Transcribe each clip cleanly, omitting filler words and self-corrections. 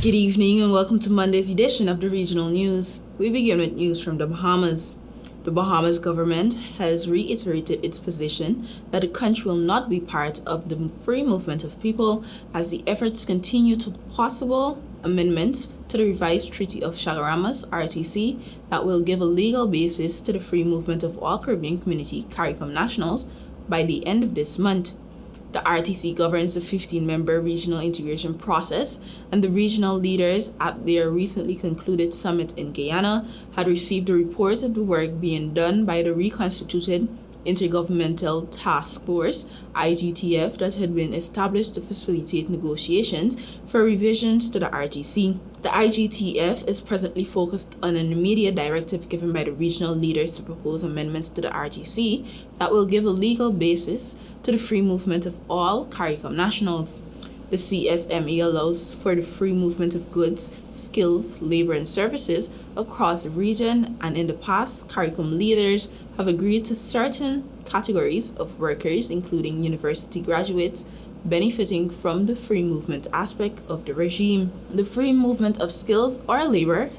Good evening and welcome to Monday's edition of the Regional News. We begin with news from the Bahamas. The Bahamas government has reiterated its position that the country will not be part of the free movement of people as the efforts continue to possible amendments to the revised Treaty of Chaguaramas, RTC, that will give a legal basis to the free movement of all Caribbean Community CARICOM nationals by the end of this month. The RTC governs the 15-member regional integration process, and the regional leaders at their recently concluded summit in Guyana had received a report of the work being done by the reconstituted Intergovernmental Task Force, IGTF, that had been established to facilitate negotiations for revisions to the RTC. The IGTF is presently focused on an immediate directive given by the regional leaders to propose amendments to the RTC that will give a legal basis to the free movement of all CARICOM nationals. The CSME allows for the free movement of goods, skills, labor, and services across the region, and in the past, CARICOM leaders have agreed to certain categories of workers, including university graduates, benefiting from the free movement aspect of the regime. The free movement of skills or labor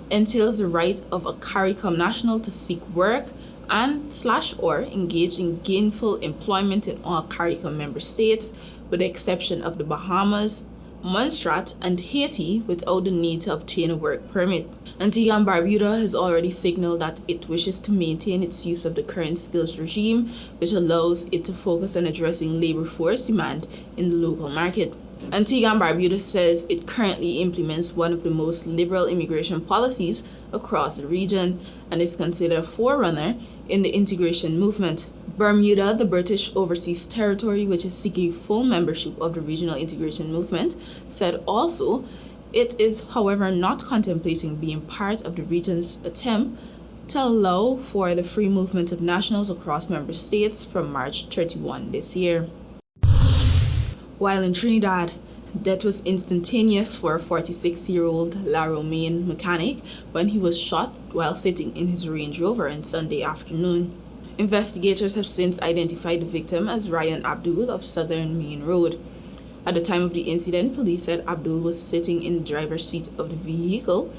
entails the right of a CARICOM national to seek work and/or engage in gainful employment in all CARICOM member states, with the exception of the Bahamas, Montserrat, and Haiti, without the need to obtain a work permit. Antigua and Barbuda has already signaled that it wishes to maintain its use of the current skills regime, which allows it to focus on addressing labor force demand in the local market. Antigua and Barbuda says it currently implements one of the most liberal immigration policies across the region and is considered a forerunner in the integration movement. Bermuda, the British overseas territory, which is seeking full membership of the regional integration movement, said also it is, however, not contemplating being part of the region's attempt to allow for the free movement of nationals across member states from March 31 this year. While in Trinidad, death was instantaneous for a 46-year-old La Romaine mechanic when he was shot while sitting in his Range Rover on Sunday afternoon. Investigators have since identified the victim as Ryan Abdul of Southern Main Road. At the time of the incident, police said Abdul was sitting in the driver's seat of the vehicle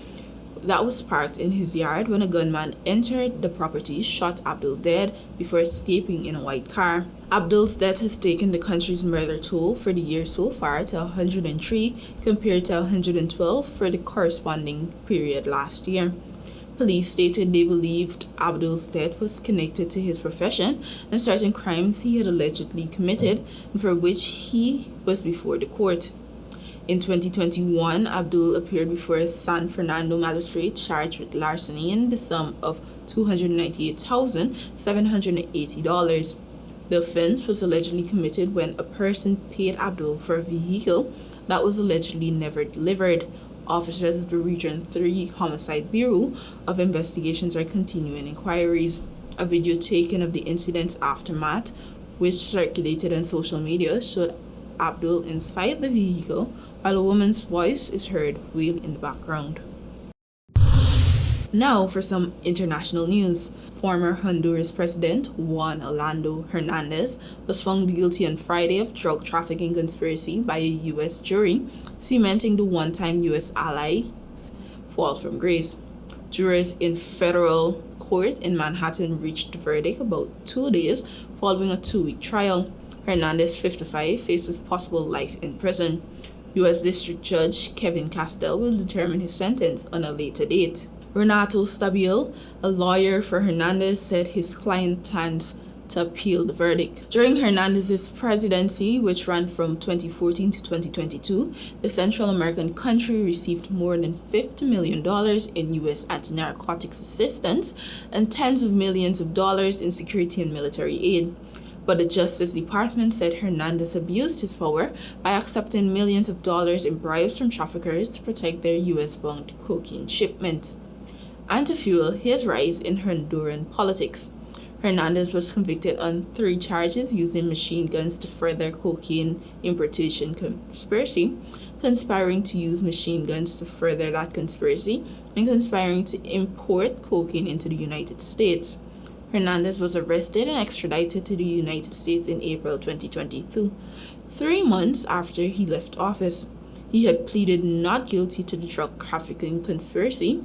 that was parked in his yard when a gunman entered the property, shot Abdul dead before escaping in a white car. Abdul's death has taken the country's murder toll for the year so far to 103 compared to 112 for the corresponding period last year. Police stated they believed Abdul's death was connected to his profession and certain crimes he had allegedly committed and for which he was before the court. In 2021, Abdul appeared before a San Fernando magistrate charged with larceny in the sum of $298,780. The offense was allegedly committed when a person paid Abdul for a vehicle that was allegedly never delivered. Officers of the Region 3 Homicide Bureau of Investigations are continuing inquiries. A video taken of the incident's aftermath, which circulated on social media, showed Abdul inside the vehicle while a woman's voice is heard wailing in the background. Now for some international news. Former Honduras President Juan Orlando Hernandez was found guilty on Friday of drug trafficking conspiracy by a U.S. jury, cementing the one-time U.S. ally's fall from grace. Jurors in federal court in Manhattan reached the verdict about 2 days following a 2-week trial. Hernandez, 55, faces possible life in prison. U.S. District Judge Kevin Castell will determine his sentence on a later date. Renato Stabile, a lawyer for Hernandez, said his client plans to appeal the verdict. During Hernandez's presidency, which ran from 2014 to 2022, the Central American country received more than $50 million in U.S. anti-narcotics assistance and tens of millions of dollars in security and military aid. But the Justice Department said Hernandez abused his power by accepting millions of dollars in bribes from traffickers to protect their U.S.-bound cocaine shipments and to fuel his rise in Honduran politics. Hernandez was convicted on 3 charges: using machine guns to further cocaine importation conspiracy, conspiring to use machine guns to further that conspiracy, and conspiring to import cocaine into the United States. Hernandez was arrested and extradited to the United States in April 2022, 3 months after he left office. He had pleaded not guilty to the drug trafficking conspiracy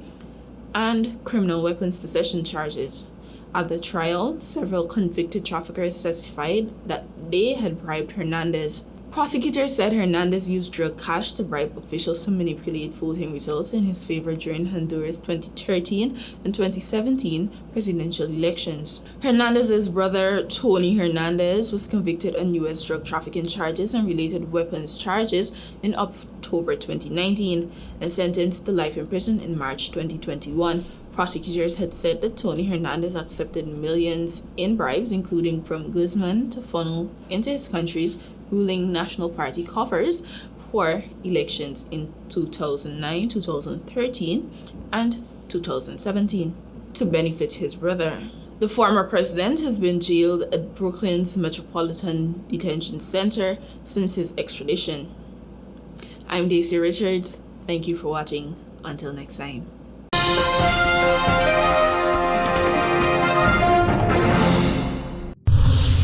and criminal weapons possession charges. At the trial, several convicted traffickers testified that they had bribed Hernandez. Prosecutors said Hernandez used drug cash to bribe officials to manipulate voting results in his favor during Honduras' 2013 and 2017 presidential elections. Hernandez's brother, Tony Hernandez, was convicted on U.S. drug trafficking charges and related weapons charges in October 2019 and sentenced to life in prison in March 2021. Prosecutors had said that Tony Hernandez accepted millions in bribes, including from Guzman, to funnel into his country's ruling National Party coffers for elections in 2009, 2013, and 2017 to benefit his brother. The former president has been jailed at Brooklyn's Metropolitan Detention Center since his extradition. I'm DACIA Richards. Thank you for watching. Until next time.